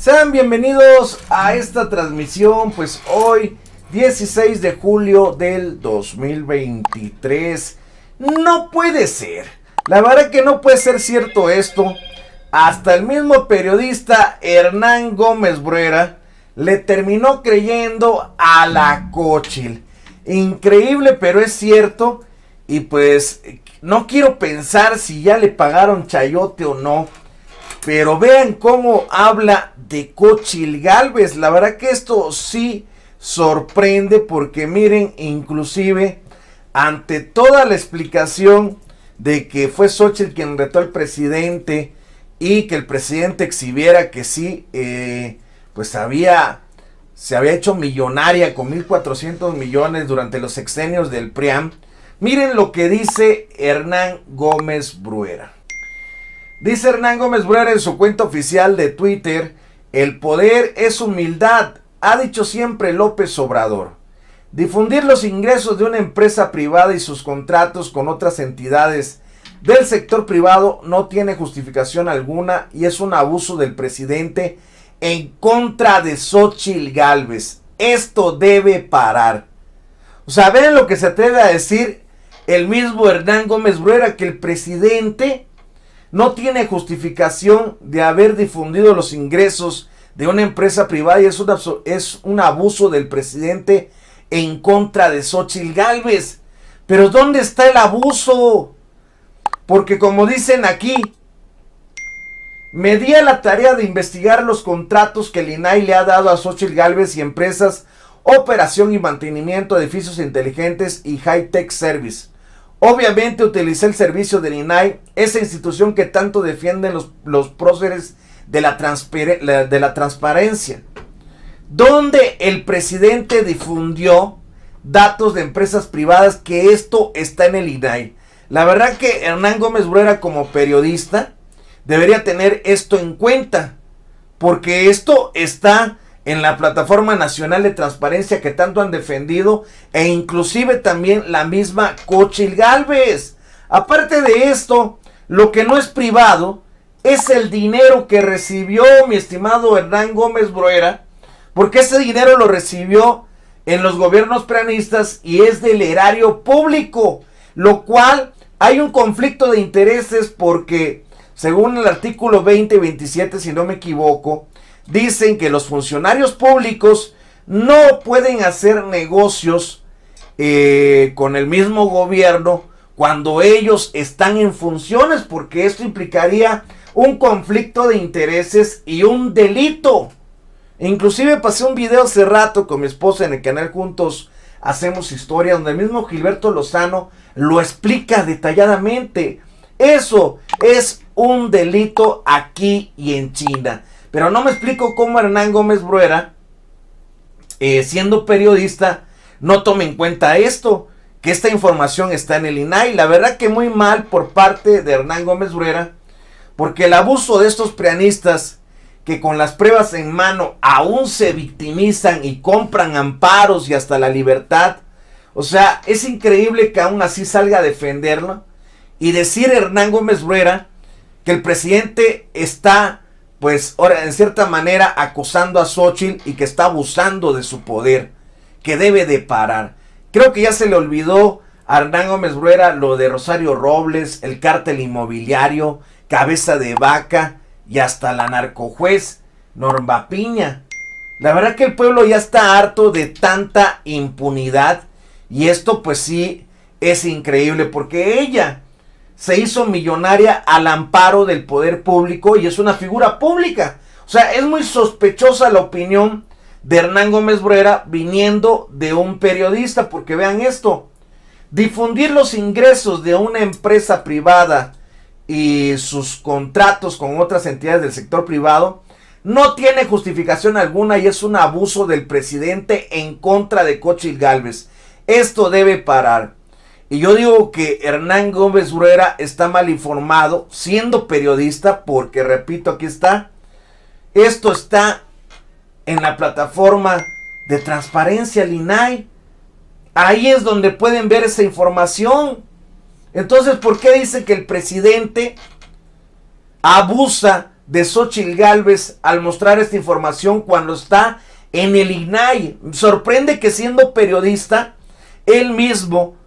Sean bienvenidos a esta transmisión, pues hoy 16 de julio del 2023. No puede ser, la verdad que no puede ser cierto esto. Hasta el mismo periodista Hernán Gómez Bruera le terminó creyendo a la Xóchitl. Increíble, pero es cierto. Y pues no quiero pensar si ya le pagaron chayote o no. Pero vean cómo habla de Xóchitl Gálvez. La verdad que esto sí sorprende, porque miren, inclusive ante toda la explicación de que fue Xóchitl quien retó al presidente y que el presidente exhibiera que sí, pues se había hecho millonaria con 1,400 millones durante los sexenios del PRIAM. Miren lo que dice Hernán Gómez Bruera. Dice Hernán Gómez Bruera en su cuenta oficial de Twitter: el poder es humildad, ha dicho siempre López Obrador. Difundir los ingresos de una empresa privada y sus contratos con otras entidades del sector privado no tiene justificación alguna y es un abuso del presidente en contra de Xóchitl Gálvez. Esto debe parar. O sea, ven lo que se atreve a decir el mismo Hernán Gómez Bruera, que el presidente no tiene justificación de haber difundido los ingresos de una empresa privada y es un abuso del presidente en contra de Xóchitl Gálvez. Pero ¿dónde está el abuso? Porque como dicen aquí, me di a la tarea de investigar los contratos que el INAI le ha dado a Xóchitl Gálvez y empresas operación y mantenimiento de edificios inteligentes y high-tech service. Obviamente utilicé el servicio del INAI, esa institución que tanto defienden los próceres de la transparencia, donde el presidente difundió datos de empresas privadas, que esto está en el INAI. La verdad que Hernán Gómez Bruera, como periodista, debería tener esto en cuenta, porque esto está en la Plataforma Nacional de Transparencia que tanto han defendido, e inclusive también la misma Xóchitl Gálvez. Aparte de esto, lo que no es privado es el dinero que recibió mi estimado Hernán Gómez Bruera, porque ese dinero lo recibió en los gobiernos prianistas y es del erario público, lo cual hay un conflicto de intereses, porque según el artículo 20 y 27, si no me equivoco, dicen que los funcionarios públicos no pueden hacer negocios con el mismo gobierno cuando ellos están en funciones, porque esto implicaría un conflicto de intereses y un delito. Inclusive pasé un video hace rato con mi esposa en el canal Juntos Hacemos Historia, donde el mismo Gilberto Lozano lo explica detalladamente. Eso es un delito aquí y en China. Pero no me explico cómo Hernán Gómez Bruera, siendo periodista, no tome en cuenta esto, que esta información está en el INAI. La verdad que muy mal por parte de Hernán Gómez Bruera, porque el abuso de estos prianistas, que con las pruebas en mano aún se victimizan y compran amparos y hasta la libertad. O sea, es increíble que aún así salga a defenderlo y decir Hernán Gómez Bruera que el presidente está, pues, ahora en cierta manera acosando a Xóchitl y que está abusando de su poder, que debe de parar. Creo que ya se le olvidó a Hernán Gómez Bruera lo de Rosario Robles, el cártel inmobiliario, Cabeza de Vaca y hasta la narcojuez Norma Piña. La verdad que el pueblo ya está harto de tanta impunidad, y esto pues sí es increíble, porque ella se hizo millonaria al amparo del poder público y es una figura pública. O sea, es muy sospechosa la opinión de Hernán Gómez Bruera viniendo de un periodista, porque vean esto: difundir los ingresos de una empresa privada y sus contratos con otras entidades del sector privado no tiene justificación alguna y es un abuso del presidente en contra de Xóchitl Gálvez. Esto debe parar. Y yo digo que Hernán Gómez Bruera está mal informado siendo periodista, porque repito, aquí está, esto está en la plataforma de transparencia, el INAI. Ahí es donde pueden ver esa información. Entonces, ¿por qué dice que el presidente abusa de Xóchitl Gálvez al mostrar esta información cuando está en el INAI? Sorprende que siendo periodista, él mismo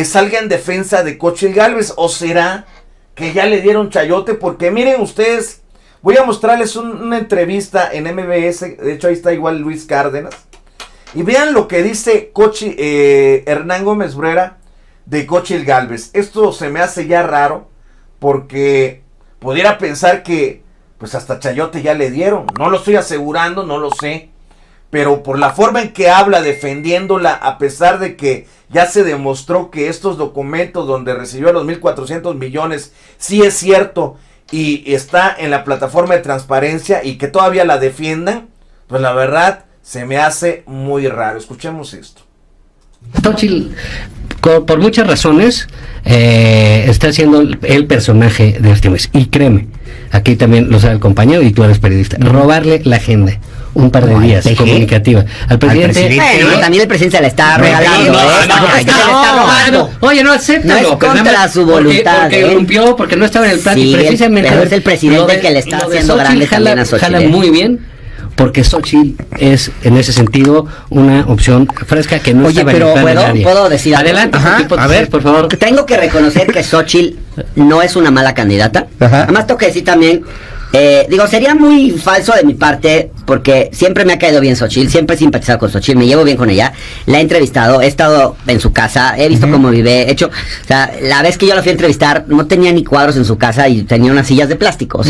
salga en defensa de Xóchitl Gálvez. ¿O será que ya le dieron chayote? Porque miren ustedes, voy a mostrarles una entrevista en MBS, de hecho ahí está igual Luis Cárdenas, y vean lo que dice Hernán Gómez Bruera de Xóchitl Gálvez. Esto se me hace ya raro, porque pudiera pensar que pues hasta chayote ya le dieron. No lo estoy asegurando, no lo sé, pero por la forma en que habla defendiéndola, a pesar de que ya se demostró que estos documentos donde recibió los 1,400 millones sí es cierto y está en la plataforma de transparencia, y que todavía la defiendan, pues la verdad se me hace muy raro. Escuchemos esto. Xóchitl, por muchas razones, está siendo el personaje de este mes. Y créeme, aquí también lo sabe el compañero y tú eres periodista. Robarle la agenda un par de días comunicativa al presidente. Bueno, también el presidente se la está regalando. Oye, no, acéptalo. No es contra su voluntad. Porque irrumpió, porque no estaba en el plan. Sí, y precisamente pero es el presidente que le está haciendo grande también a Xóchitl. Jala muy bien, porque Xóchitl es en ese sentido una opción fresca que no está en el plan de nadie. ¿Puedo decir algo? Adelante, a ver, por favor. Tengo que reconocer que Xóchitl no es una mala candidata. Además tengo que decir también, sería muy falso de mi parte, porque siempre me ha caído bien Xóchitl, siempre he simpatizado con Xóchitl, me llevo bien con ella, la he entrevistado, he estado en su casa, he visto cómo vive, la vez que yo la fui a entrevistar, no tenía ni cuadros en su casa y tenía unas sillas de plástico,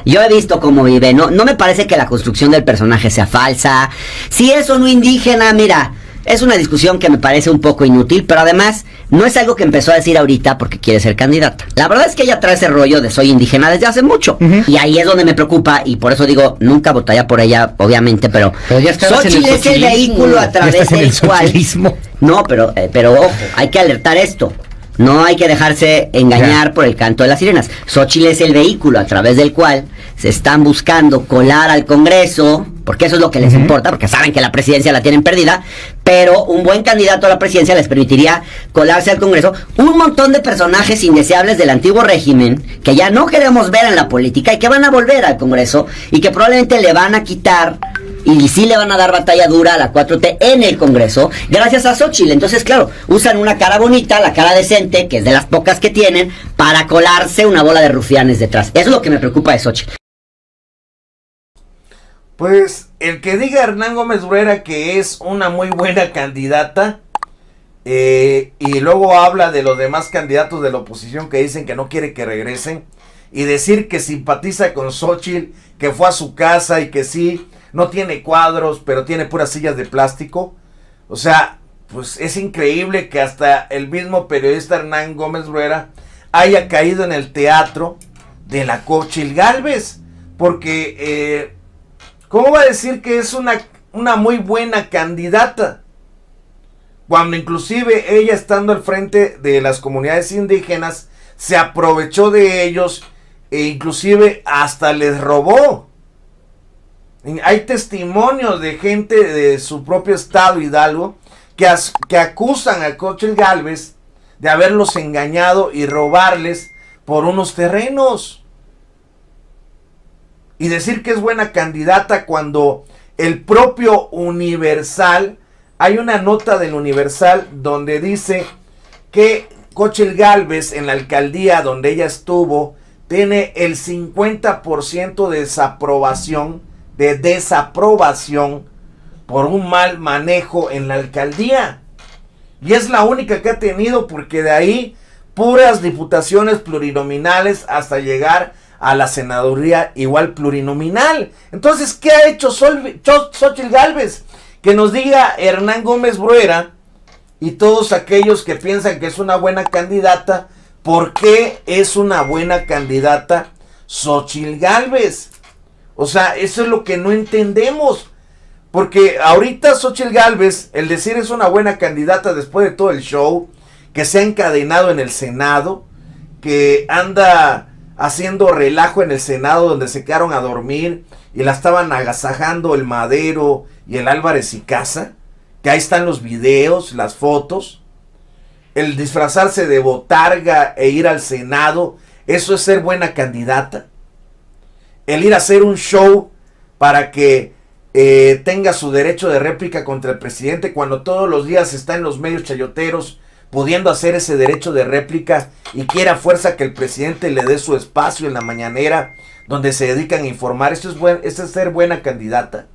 yo he visto cómo vive, no me parece que la construcción del personaje sea falsa, si es o no indígena, mira, es una discusión que me parece un poco inútil, pero además no es algo que empezó a decir ahorita porque quiere ser candidata. La verdad es que ella trae ese rollo de soy indígena desde hace mucho. Y ahí es donde me preocupa, y por eso digo, nunca votaría por ella, obviamente, pero Xóchitl es el vehículo a través del cual... No, pero ojo, hay que alertar esto. No hay que dejarse engañar por el canto de las sirenas. Xóchitl es el vehículo a través del cual se están buscando colar al Congreso, porque eso es lo que les importa, porque saben que la presidencia la tienen perdida, pero un buen candidato a la presidencia les permitiría colarse al Congreso un montón de personajes indeseables del antiguo régimen, que ya no queremos ver en la política y que van a volver al Congreso, y que probablemente le van a quitar y sí le van a dar batalla dura a la 4T en el Congreso, gracias a Xóchitl. Entonces, claro, usan una cara bonita, la cara decente, que es de las pocas que tienen, para colarse una bola de rufianes detrás. Eso es lo que me preocupa de Xóchitl. Pues el que diga Hernán Gómez Bruera que es una muy buena candidata, y luego habla de los demás candidatos de la oposición que dicen que no quiere que regresen, y decir que simpatiza con Xóchitl, que fue a su casa y que sí, no tiene cuadros, pero tiene puras sillas de plástico. O sea, pues es increíble que hasta el mismo periodista Hernán Gómez Bruera haya caído en el teatro de la Xóchitl Gálvez, porque ¿cómo va a decir que es una muy buena candidata? Cuando inclusive ella, estando al frente de las comunidades indígenas, se aprovechó de ellos e inclusive hasta les robó. Hay testimonios de gente de su propio estado, Hidalgo, que acusan a Xóchitl Gálvez de haberlos engañado y robarles por unos terrenos. Y decir que es buena candidata cuando el propio Universal, hay una nota del Universal donde dice que Xóchitl Gálvez en la alcaldía donde ella estuvo tiene el 50% de desaprobación por un mal manejo en la alcaldía. Y es la única que ha tenido, porque de ahí puras diputaciones plurinominales hasta llegar a la senaduría igual plurinominal. Entonces, ¿qué ha hecho Xóchitl Gálvez? Que nos diga Hernán Gómez Bruera y todos aquellos que piensan que es una buena candidata, ¿por qué es una buena candidata Xóchitl Gálvez? O sea, eso es lo que no entendemos. Porque ahorita Xóchitl Gálvez, el decir es una buena candidata después de todo el show que se ha encadenado en el Senado, que anda haciendo relajo en el Senado donde se quedaron a dormir y la estaban agasajando el Madero y el Álvarez y Casa, que ahí están los videos, las fotos. El disfrazarse de botarga e ir al Senado, eso es ser buena candidata. el ir a hacer un show para que tenga su derecho de réplica contra el presidente, cuando todos los días está en los medios chayoteros pudiendo hacer ese derecho de réplica y quiere a fuerza que el presidente le dé su espacio en la mañanera donde se dedican a informar? Esto es ser buena candidata.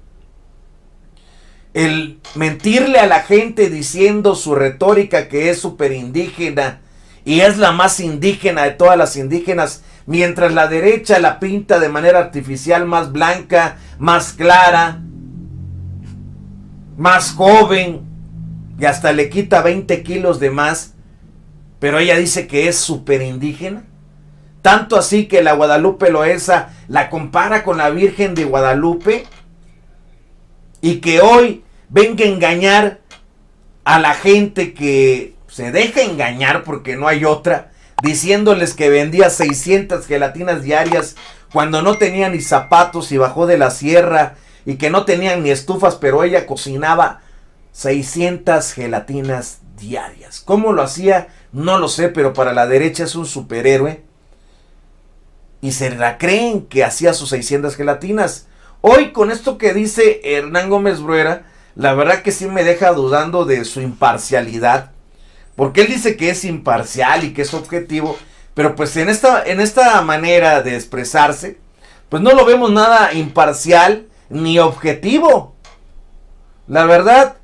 El mentirle a la gente diciendo su retórica que es súper indígena y es la más indígena de todas las indígenas, mientras la derecha la pinta de manera artificial más blanca, más clara, más joven, y hasta le quita 20 kilos de más, pero ella dice que es súper indígena. Tanto así que la Guadalupe Loaesa la compara con la Virgen de Guadalupe, y que hoy venga a engañar a la gente que se deja engañar porque no hay otra, diciéndoles que vendía 600 gelatinas diarias cuando no tenía ni zapatos y bajó de la sierra, y que no tenían ni estufas, pero ella cocinaba 600 gelatinas diarias. ¿Cómo lo hacía? No lo sé, pero para la derecha es un superhéroe y se la creen que hacía sus 600 gelatinas. Hoy, con esto que dice Hernán Gómez Bruera, la verdad que sí me deja dudando de su imparcialidad, porque él dice que es imparcial y que es objetivo, pero pues en esta manera de expresarse, pues no lo vemos nada imparcial ni objetivo. La verdad,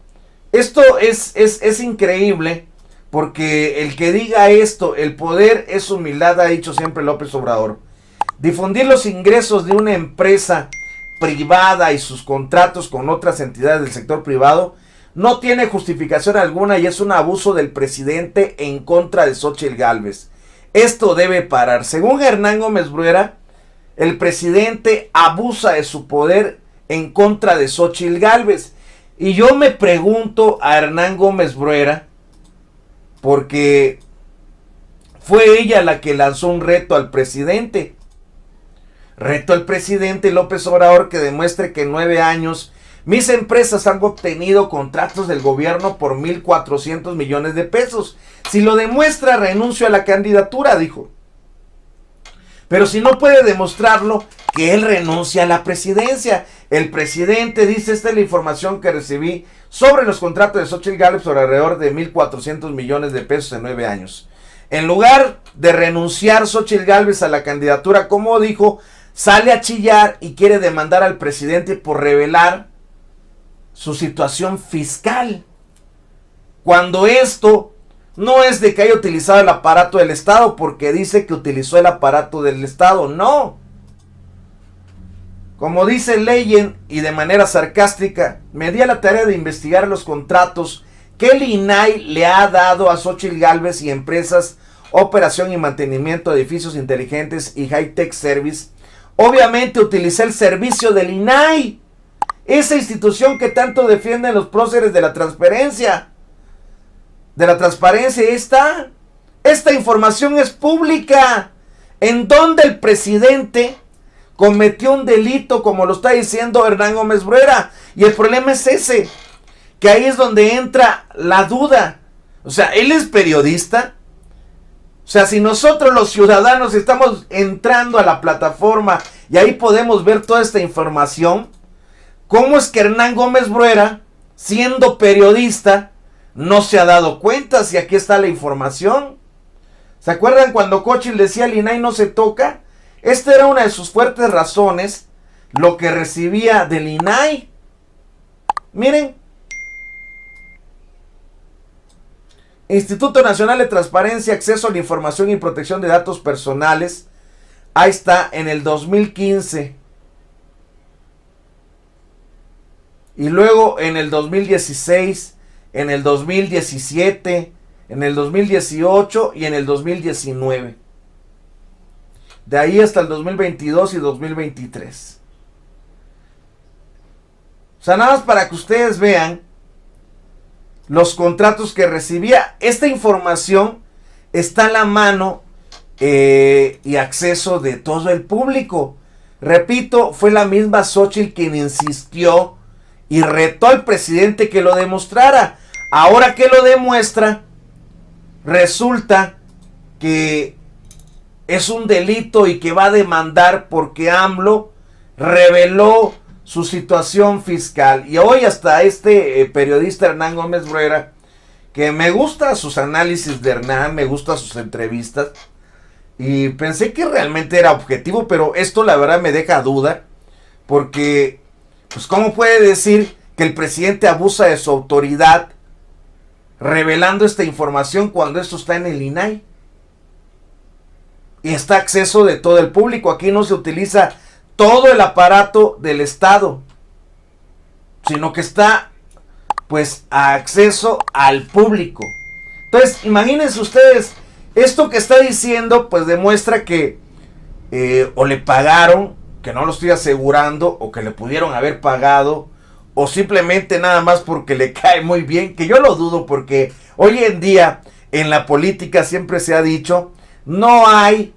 esto es increíble, porque el que diga esto, el poder es humildad, ha dicho siempre López Obrador. Difundir los ingresos de una empresa privada y sus contratos con otras entidades del sector privado no tiene justificación alguna y es un abuso del presidente en contra de Xóchitl Gálvez. Esto debe parar. Según Hernán Gómez Bruera, el presidente abusa de su poder en contra de Xóchitl Gálvez. Y yo me pregunto a Hernán Gómez Bruera, porque fue ella la que lanzó un reto al presidente. Reto al presidente López Obrador que demuestre que en 9 años mis empresas han obtenido contratos del gobierno por 1,400 millones de pesos. Si lo demuestra, renuncio a la candidatura, dijo. Pero si no puede demostrarlo, que él renuncia a la presidencia. El presidente dice: esta es la información que recibí sobre los contratos de Xóchitl Gálvez por alrededor de 1,400 millones de pesos en 9 años. En lugar de renunciar Xóchitl Gálvez a la candidatura, como dijo, sale a chillar y quiere demandar al presidente por revelar su situación fiscal, cuando esto no es de que haya utilizado el aparato del Estado, porque dice que utilizó el aparato del Estado. No. Como dice Leyen, y de manera sarcástica, me di a la tarea de investigar los contratos que el INAI le ha dado a Xóchitl Gálvez y empresas, operación y mantenimiento de edificios inteligentes y high-tech service. Obviamente utilicé el servicio del INAI, esa institución que tanto defienden los próceres de la transparencia. De la transparencia está. Esta información es pública. En donde el presidente cometió un delito, como lo está diciendo Hernán Gómez Bruera. Y el problema es ese, que ahí es donde entra la duda. O sea, él es periodista. O sea, si nosotros los ciudadanos estamos entrando a la plataforma y ahí podemos ver toda esta información, ¿cómo es que Hernán Gómez Bruera, siendo periodista, no se ha dado cuenta si aquí está la información? ¿Se acuerdan cuando Xóchitl decía el INAI no se toca? Esta era una de sus fuertes razones, lo que recibía del INAI. Miren. Instituto Nacional de Transparencia, Acceso a la Información y Protección de Datos Personales. Ahí está, en el 2015. Y luego en el 2016, en el 2017, en el 2018 y en el 2019. De ahí hasta el 2022 y 2023. O sea, nada más para que ustedes vean los contratos que recibía. Esta información está a la mano y acceso de todo el público. Repito, fue la misma Xóchitl quien insistió y retó al presidente que lo demostrara. Ahora que lo demuestra, resulta que es un delito y que va a demandar porque AMLO reveló su situación fiscal. Y hoy hasta este periodista Hernán Gómez Bruera, que me gusta sus análisis de Hernán, me gusta sus entrevistas, y pensé que realmente era objetivo, pero esto la verdad me deja duda, porque pues cómo puede decir que el presidente abusa de su autoridad revelando esta información cuando esto está en el INAI y está a acceso de todo el público. Aquí no se utiliza todo el aparato del Estado, sino que está pues a acceso al público. Entonces imagínense ustedes, esto que está diciendo pues demuestra que o le pagaron, que no lo estoy asegurando, o que le pudieron haber pagado, o simplemente nada más porque le cae muy bien, que yo lo dudo, porque hoy en día en la política siempre se ha dicho, no hay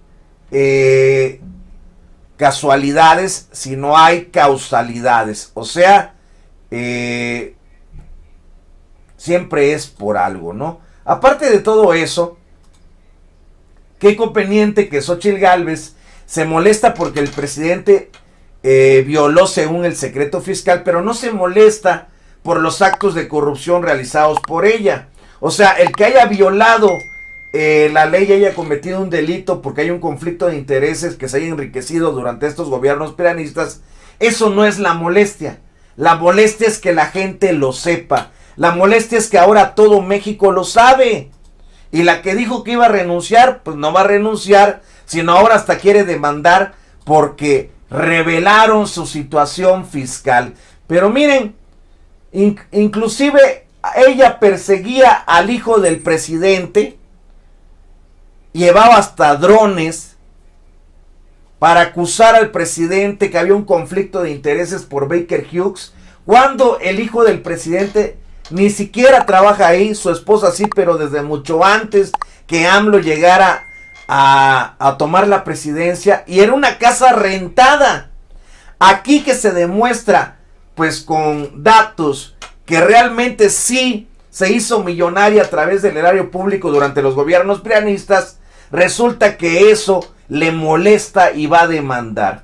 casualidades, sino hay causalidades. O sea, siempre es por algo, ¿no? Aparte de todo eso, qué conveniente que Xóchitl Gálvez se molesta porque el presidente violó según el secreto fiscal, pero no se molesta por los actos de corrupción realizados por ella. O sea, el que haya violado la ley, haya cometido un delito porque hay un conflicto de intereses, que se haya enriquecido durante estos gobiernos piranistas, eso no es la molestia. La molestia es que la gente lo sepa. La molestia es que ahora todo México lo sabe. Y la que dijo que iba a renunciar, pues no va a renunciar, sino ahora hasta quiere demandar porque revelaron su situación fiscal. Pero miren, inclusive ella perseguía al hijo del presidente, llevaba hasta drones para acusar al presidente que había un conflicto de intereses por Baker Hughes, cuando el hijo del presidente ni siquiera trabaja ahí, su esposa sí, pero desde mucho antes que AMLO llegara a tomar la presidencia, y era una casa rentada. Aquí que se demuestra pues con datos que realmente sí se hizo millonaria a través del erario público durante los gobiernos prianistas, resulta que eso le molesta y va a demandar.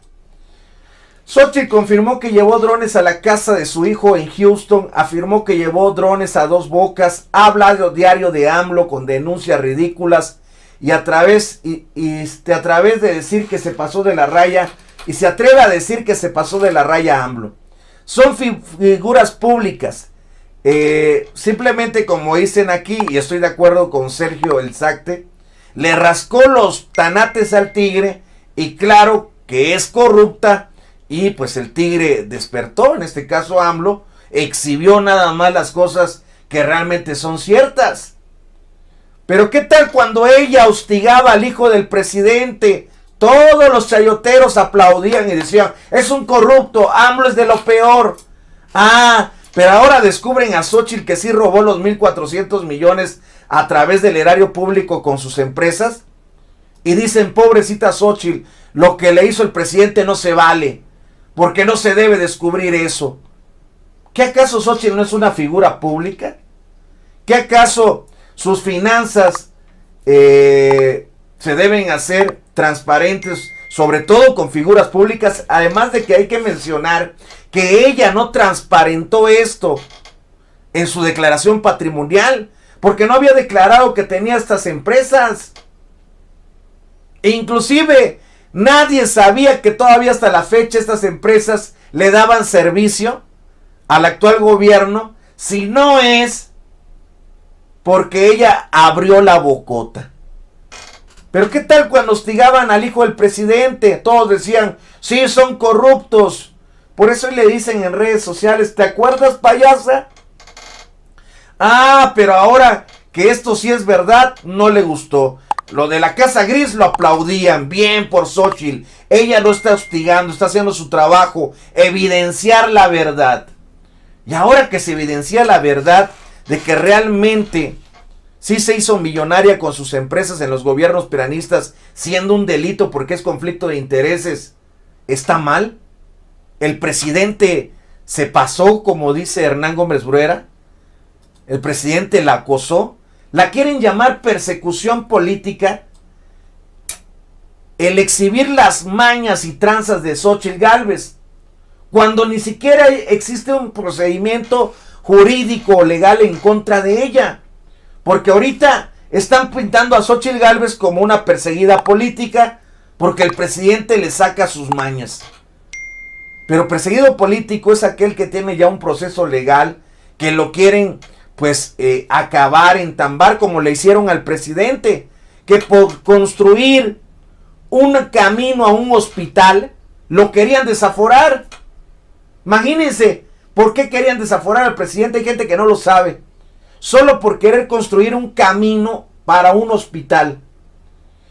Xóchitl confirmó que llevó drones a la casa de su hijo en Houston, afirmó que llevó drones a Dos Bocas, ha hablado diario de AMLO con denuncias ridículas y a través de decir que se pasó de la raya, y se atreve a decir que se pasó de la raya AMLO. Son figuras públicas. Simplemente, como dicen aquí, y estoy de acuerdo con Sergio El Zacte, le rascó los tanates al tigre, y claro que es corrupta, y pues el tigre despertó, en este caso AMLO, exhibió nada más las cosas que realmente son ciertas. Pero ¿qué tal cuando ella hostigaba al hijo del presidente? Todos los chayoteros aplaudían y decían, es un corrupto, AMLO es de lo peor. Ah, pero ahora descubren a Xóchitl que sí robó los 1,400 millones a través del erario público con sus empresas. Y dicen, pobrecita Xóchitl, lo que le hizo el presidente no se vale, porque no se debe descubrir eso. ¿Qué acaso Xóchitl no es una figura pública? ¿Qué acaso sus finanzas se deben hacer transparentes, sobre todo con figuras públicas? Además de que hay que mencionar que ella no transparentó esto en su declaración patrimonial, porque no había declarado que tenía estas empresas. E inclusive nadie sabía que todavía hasta la fecha estas empresas le daban servicio al actual gobierno, si no es porque ella abrió la bocota. Pero ¿qué tal cuando hostigaban al hijo del presidente? Todos decían, sí, son corruptos. Por eso le dicen en redes sociales, ¿te acuerdas, payasa? Ah, pero ahora que esto sí es verdad, no le gustó. Lo de la Casa Gris lo aplaudían, bien por Xóchitl. Ella no está hostigando, está haciendo su trabajo, evidenciar la verdad. Y ahora que se evidencia la verdad de que realmente sí se hizo millonaria con sus empresas en los gobiernos piranistas, siendo un delito porque es conflicto de intereses, ¿está mal? ¿El presidente se pasó, como dice Hernán Gómez Bruera? ¿El presidente la acosó? ¿La quieren llamar persecución política? El exhibir las mañas y tranzas de Xóchitl Gálvez. cuando ni siquiera existe un procedimiento jurídico o legal en contra de ella. Porque ahorita están pintando a Xóchitl Gálvez como una perseguida política porque el presidente le saca sus mañas. Pero perseguido político es aquel que tiene ya un proceso legal, que lo quieren pues acabar, entambar, como le hicieron al presidente, que por construir un camino a un hospital lo querían desaforar. Imagínense por qué querían desaforar al presidente. Hay gente que no lo sabe. Solo por querer construir un camino para un hospital.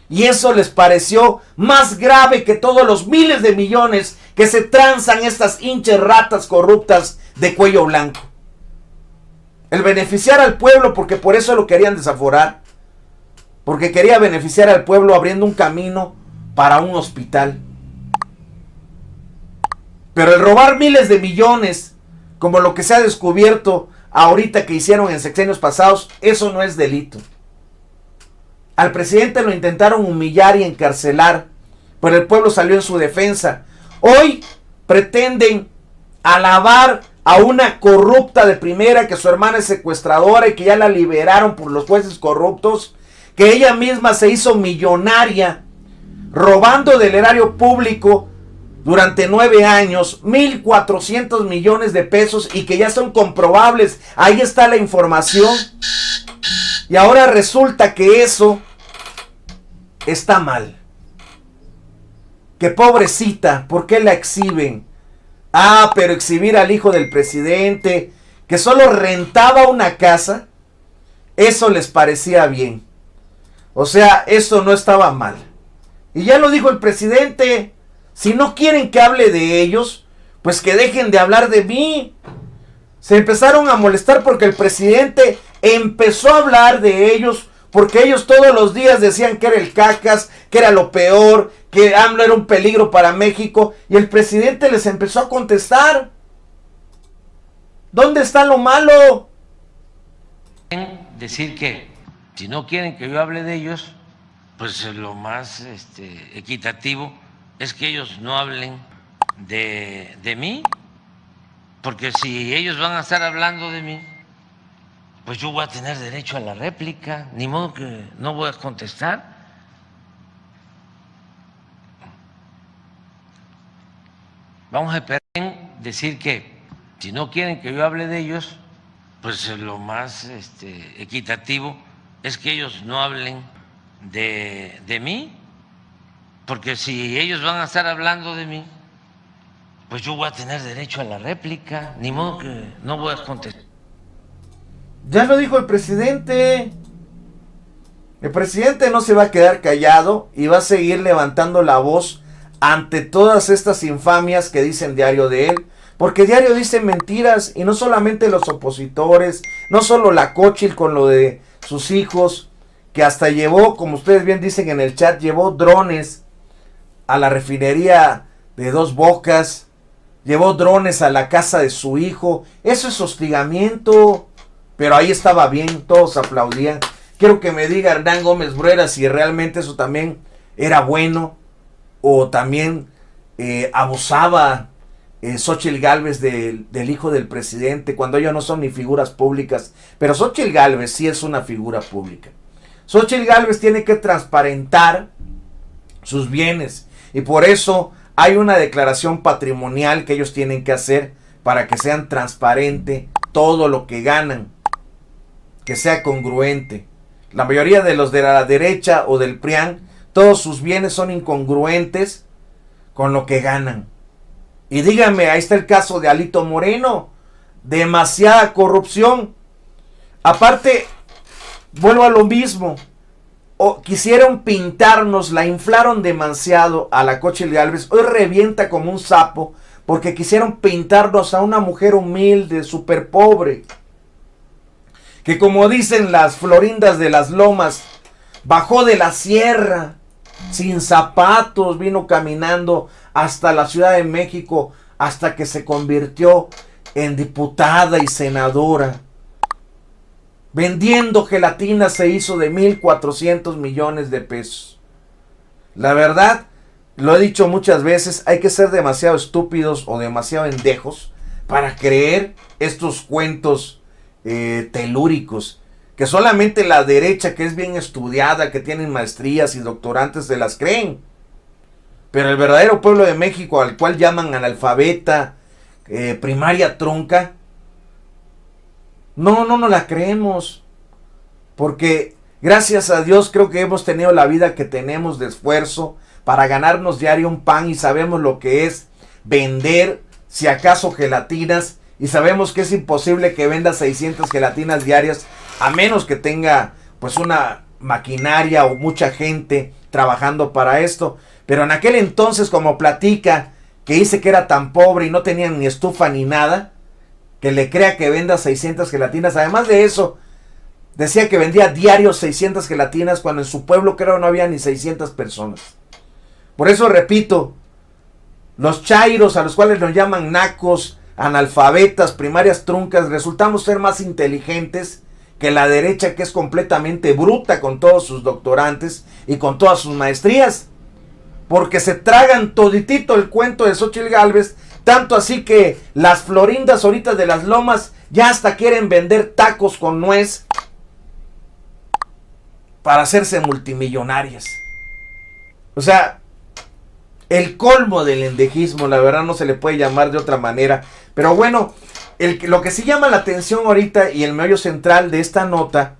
Y eso les pareció más grave que todos los miles de millones que se transan estas hinches ratas corruptas de cuello blanco. El beneficiar al pueblo, porque por eso lo querían desaforar. Porque quería beneficiar al pueblo abriendo un camino para un hospital. Pero el robar miles de millones, como lo que se ha descubierto ahorita que hicieron en sexenios pasados, eso no es delito. Al presidente lo intentaron humillar y encarcelar, pero el pueblo salió en su defensa. Hoy pretenden alabar a una corrupta de primera, que su hermana es secuestradora y que ya la liberaron por los jueces corruptos, que ella misma se hizo millonaria robando del erario público durante 9 años 1,400 millones de pesos y que ya son comprobables. Ahí está la información. Y ahora resulta que eso está mal. Que pobrecita, ¿por qué la exhiben? Ah, pero exhibir al hijo del presidente, que solo rentaba una casa, eso les parecía bien. O sea, eso no estaba mal. Y ya lo dijo el presidente, si no quieren que hable de ellos, pues que dejen de hablar de mí. Se empezaron a molestar porque el presidente empezó a hablar de ellos, porque ellos todos los días decían que era el cacas, que era lo peor, que AMLO era un peligro para México, y el presidente les empezó a contestar. ¿Dónde está lo malo? Decir que si no quieren que yo hable de ellos, pues lo más equitativo es que ellos no hablen de mí, porque si ellos van a estar hablando de mí, pues yo voy a tener derecho a la réplica, ni modo que no voy a contestar. Vamos a esperar en decir que si no quieren que yo hable de ellos, pues lo más equitativo es que ellos no hablen de mí, porque si ellos van a estar hablando de mí, pues yo voy a tener derecho a la réplica, ni modo que no voy a contestar. Ya lo dijo el presidente. El presidente no se va a quedar callado y va a seguir levantando la voz ante todas estas infamias que dicen diario de él. Porque diario dice mentiras, y no solamente los opositores, no solo la Xóchitl con lo de sus hijos, que hasta llevó, como ustedes bien dicen en el chat, llevó drones a la refinería de Dos Bocas, llevó drones a la casa de su hijo. Eso es hostigamiento. Pero ahí estaba bien, todos aplaudían. Quiero que me diga Hernán Gómez Bruera si realmente eso también era bueno, o también abusaba Xóchitl Gálvez del hijo del presidente, cuando ellos no son ni figuras públicas. Pero Xóchitl Gálvez sí es una figura pública. Xóchitl Gálvez tiene que transparentar sus bienes, y por eso hay una declaración patrimonial que ellos tienen que hacer para que sean transparente todo lo que ganan, que sea congruente. La mayoría de los de la derecha o del PRIAN, todos sus bienes son incongruentes con lo que ganan. Y díganme, ahí está el caso de Alito Moreno, demasiada corrupción. Aparte, vuelvo a lo mismo, quisieron pintarnos, la inflaron demasiado a la Xóchitl Gálvez, hoy revienta como un sapo, porque quisieron pintarnos a una mujer humilde, súper pobre, que como dicen las florindas de las lomas, bajó de la sierra, sin zapatos, vino caminando hasta la Ciudad de México, hasta que se convirtió en diputada y senadora. Vendiendo gelatina se hizo de 1,400 millones de pesos. La verdad, lo he dicho muchas veces, hay que ser demasiado estúpidos o demasiado endejos para creer estos cuentos telúricos, que solamente la derecha, que es bien estudiada, que tienen maestrías y doctorantes, se las creen. Pero el verdadero pueblo de México, al cual llaman analfabeta, primaria trunca, no la creemos. Porque gracias a Dios creo que hemos tenido la vida que tenemos de esfuerzo para ganarnos diario un pan, y sabemos lo que es vender, si acaso, gelatinas, y sabemos que es imposible que venda 600 gelatinas diarias a menos que tenga pues una maquinaria o mucha gente trabajando para esto. Pero en aquel entonces, como platica, que dice que era tan pobre y no tenía ni estufa ni nada, que le crea que venda 600 gelatinas. Además de eso, decía que vendía diario 600 gelatinas cuando en su pueblo creo no había ni 600 personas. Por eso repito, los chairos, a los cuales nos llaman nacos, analfabetas, primarias truncas, resultamos ser más inteligentes que la derecha, que es completamente bruta con todos sus doctorantes y con todas sus maestrías, porque se tragan toditito el cuento de Xóchitl Gálvez, tanto así que las florindas ahorita de las lomas ya hasta quieren vender tacos con nuez para hacerse multimillonarias. O sea, el colmo del endejismo, la verdad no se le puede llamar de otra manera. Pero bueno, lo que sí llama la atención ahorita y el meollo central de esta nota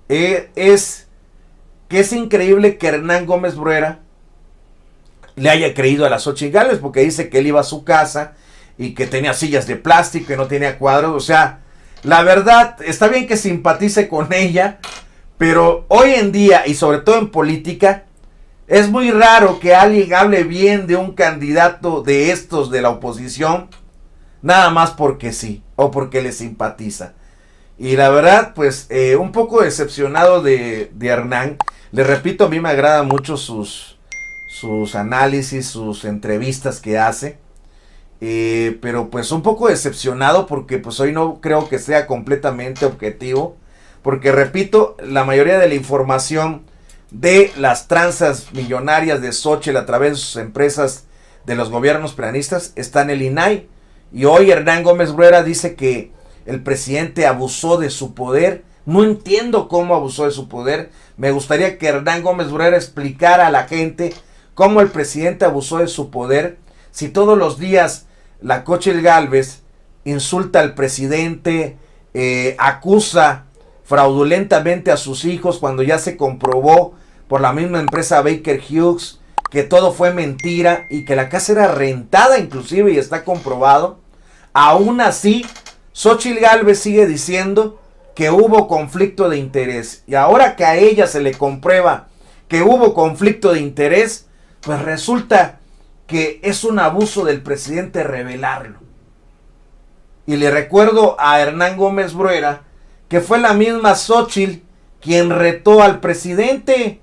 es que es increíble que Hernán Gómez Bruera le haya creído a las Xóchitl Gálvez, porque dice que él iba a su casa y que tenía sillas de plástico y no tenía cuadros. O sea, la verdad, está bien que simpatice con ella, pero hoy en día, y sobre todo en política, es muy raro que alguien hable bien de un candidato de estos de la oposición, nada más porque sí, o porque le simpatiza. Y la verdad, pues, un poco decepcionado de Hernán. Le repito, a mí me agradan mucho sus análisis, sus entrevistas que hace. Pero pues un poco decepcionado porque pues hoy no creo que sea completamente objetivo. Porque repito, la mayoría de la información de las tranzas millonarias de Xóchitl a través de sus empresas de los gobiernos prianistas está en el INAI. Y hoy Hernán Gómez Bruera dice que el presidente abusó de su poder. No entiendo cómo abusó de su poder. Me gustaría que Hernán Gómez Bruera explicara a la gente cómo el presidente abusó de su poder. Si todos los días la Xóchitl Gálvez insulta al presidente, acusa fraudulentamente a sus hijos, cuando ya se comprobó por la misma empresa Baker Hughes que todo fue mentira y que la casa era rentada inclusive, y está comprobado. Aún así, Xóchitl Gálvez sigue diciendo que hubo conflicto de interés, y ahora que a ella se le comprueba que hubo conflicto de interés, pues resulta que es un abuso del presidente revelarlo. Y le recuerdo a Hernán Gómez Bruera que fue la misma Xóchitl quien retó al presidente.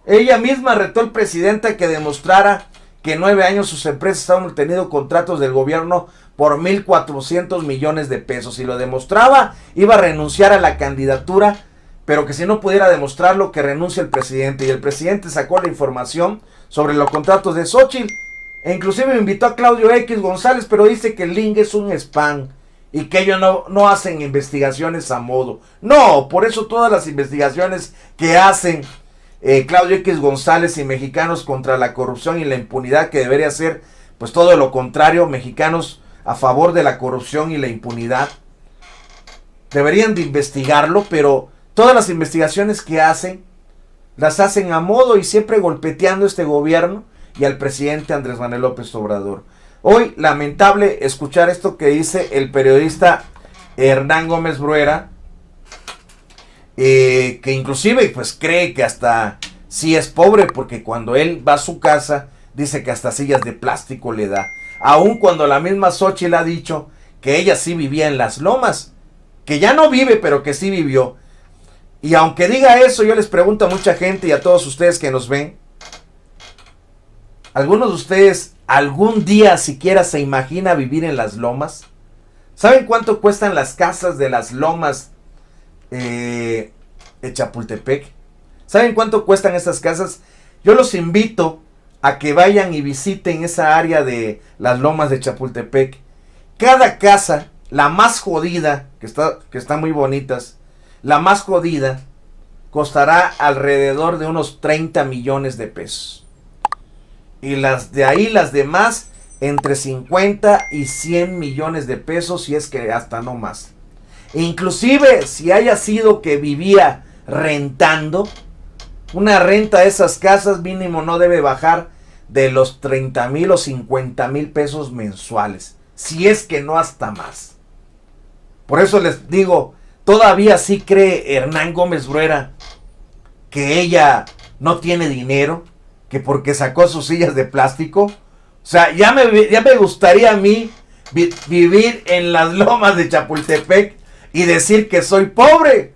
Ella misma retó al presidente a que demostrara que en 9 años sus empresas han obtenido contratos del gobierno por 1,400 millones de pesos. Si lo demostraba, iba a renunciar a la candidatura, pero que si no pudiera demostrarlo, que renuncie el presidente. Y el presidente sacó la información sobre los contratos de Xóchitl, e inclusive invitó a Claudio X González, pero dice que el link es un spam y que ellos no hacen investigaciones a modo. No, por eso todas las investigaciones que hacen Claudio X González y Mexicanos contra la Corrupción y la Impunidad, que debería ser pues todo lo contrario, Mexicanos a favor de la corrupción y la impunidad, deberían de investigarlo, pero todas las investigaciones que hacen, las hacen a modo y siempre golpeteando a este gobierno y al presidente Andrés Manuel López Obrador. Hoy, lamentable escuchar esto que dice el periodista Hernán Gómez Bruera, que inclusive pues cree que hasta sí es pobre, porque cuando él va a su casa dice que hasta sillas de plástico le da, aun cuando la misma Xóchitl ha dicho que ella sí vivía en las lomas, que ya no vive pero que sí vivió. Y aunque diga eso, yo les pregunto a mucha gente y a todos ustedes que nos ven, ¿algunos de ustedes algún día siquiera se imagina vivir en las lomas? ¿Saben cuánto cuestan las casas de las lomas de Chapultepec? ¿Saben cuánto cuestan estas casas? Yo los invito a que vayan y visiten esa área de las lomas de Chapultepec. Cada casa, la más jodida, que están muy bonitas, la más jodida, costará alrededor de unos 30 millones de pesos. Y las de ahí, las demás, entre 50 y 100 millones de pesos, si es que hasta no más. E inclusive, si haya sido que vivía rentando, una renta de esas casas mínimo no debe bajar de los 30,000 o 50,000 pesos mensuales, si es que no hasta más. Por eso les digo, todavía sí cree Hernán Gómez Bruera que ella no tiene dinero, que porque sacó sus sillas de plástico. O sea, ya me gustaría a mí vivir en las lomas de Chapultepec y decir que soy pobre.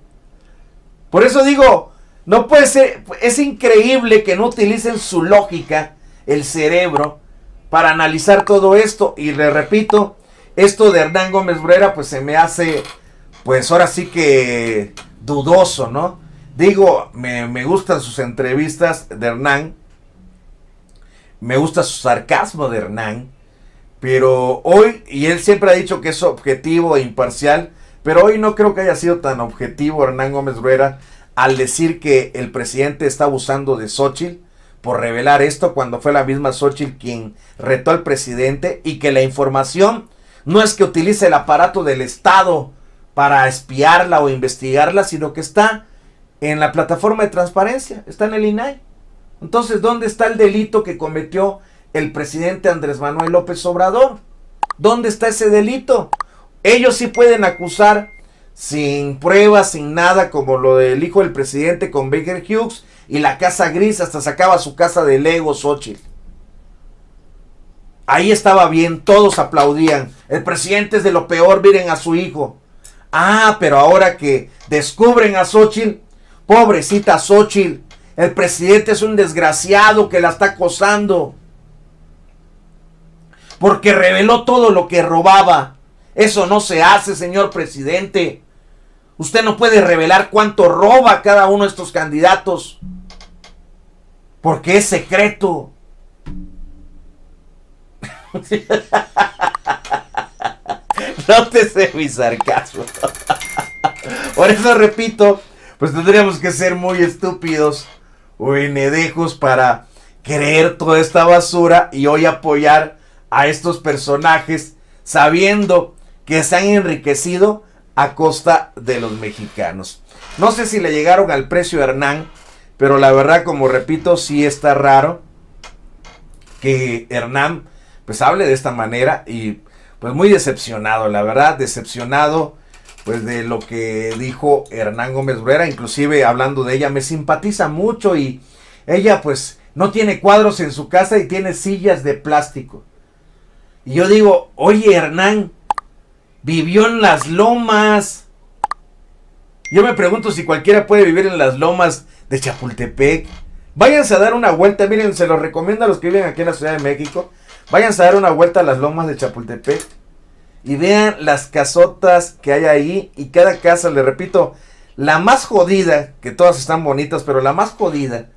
Por eso digo, no puede ser, es increíble que no utilicen su lógica, el cerebro, para analizar todo esto. Y le repito, esto de Hernán Gómez Bruera pues se me hace, pues ahora sí que dudoso, ¿no? Digo, me gustan sus entrevistas de Hernán, me gusta su sarcasmo de Hernán, pero hoy, y él siempre ha dicho que es objetivo e imparcial, pero hoy no creo que haya sido tan objetivo Hernán Gómez Bruera al decir que el presidente está abusando de Xóchitl por revelar esto, cuando fue la misma Xóchitl quien retó al presidente, y que la información no es que utilice el aparato del Estado para espiarla o investigarla, sino que está en la plataforma de transparencia, está en el INAI. Entonces, ¿dónde está el delito que cometió el presidente Andrés Manuel López Obrador? ¿Dónde está ese delito? Ellos sí pueden acusar sin pruebas, sin nada, como lo del hijo del presidente con Baker Hughes y la casa gris, hasta sacaba su casa de Lego Xóchitl. Ahí estaba bien, todos aplaudían. El presidente es de lo peor, miren a su hijo. Ah, pero ahora que descubren a Xóchitl, pobrecita Xóchitl, el presidente es un desgraciado que la está acosando porque reveló todo lo que robaba. Eso no se hace, señor presidente. Usted no puede revelar cuánto roba cada uno de estos candidatos, porque es secreto. Nótese mi sarcasmo. Por eso repito, pues tendríamos que ser muy estúpidos o enedejos para creer toda esta basura y hoy apoyar a estos personajes sabiendo que se han enriquecido a costa de los mexicanos. No sé si le llegaron al precio a Hernán, pero la verdad, como repito, sí está raro que Hernán pues hable de esta manera, y pues muy decepcionado, la verdad, decepcionado pues de lo que dijo Hernán Gómez Bruera. Inclusive hablando de ella, me simpatiza mucho, y ella pues no tiene cuadros en su casa y tiene sillas de plástico. Y yo digo, oye Hernán, vivió en las lomas. Yo me pregunto si cualquiera puede vivir en las lomas de Chapultepec. Váyanse a dar una vuelta, miren, se los recomiendo a los que viven aquí en la Ciudad de México. Váyanse a dar una vuelta a las lomas de Chapultepec y vean las casotas que hay ahí, y cada casa, le repito, la más jodida, que todas están bonitas, pero la más jodida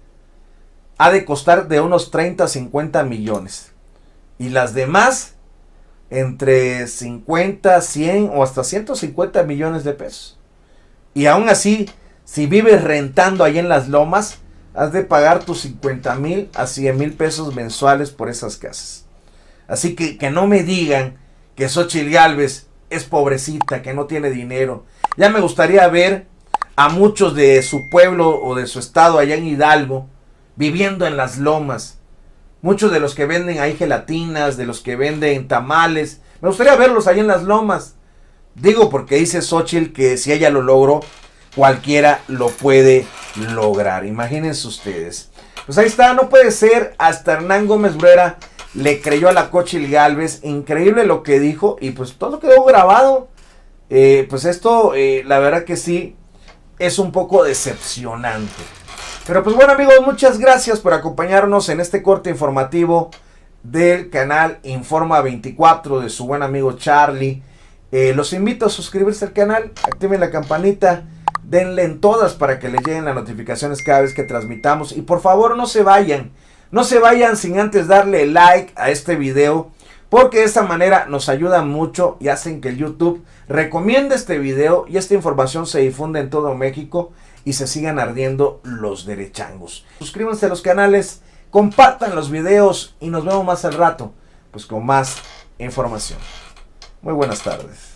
ha de costar de unos 30 a 50 millones. Y las demás entre 50, 100 o hasta 150 millones de pesos. Y aún así, si vives rentando ahí en las lomas, has de pagar tus 50,000 a 100,000 pesos mensuales por esas casas. Así que no me digan que Xóchitl Gálvez es pobrecita, que no tiene dinero. Ya me gustaría ver a muchos de su pueblo o de su estado allá en Hidalgo viviendo en las lomas. Muchos de los que venden ahí gelatinas, de los que venden tamales, me gustaría verlos ahí en las lomas. Digo porque dice Xóchitl que si ella lo logró, cualquiera lo puede lograr. Imagínense ustedes. Pues ahí está, no puede ser, hasta Hernán Gómez Bruera le creyó a la Xóchitl Gálvez. Increíble lo que dijo, y pues todo quedó grabado. Pues esto, la verdad que sí, es un poco decepcionante. Pero pues bueno amigos, muchas gracias por acompañarnos en este corte informativo del canal Informa 24 de su buen amigo Charlie. Los invito a suscribirse al canal, activen la campanita, denle en todas para que les lleguen las notificaciones cada vez que transmitamos. Y por favor no se vayan, No se vayan sin antes darle like a este video, porque de esta manera nos ayudan mucho y hacen que el YouTube recomiende este video y esta información se difunde en todo México y se sigan ardiendo los derechangos. Suscríbanse a los canales, compartan los videos y nos vemos más al rato, pues con más información. Muy buenas tardes.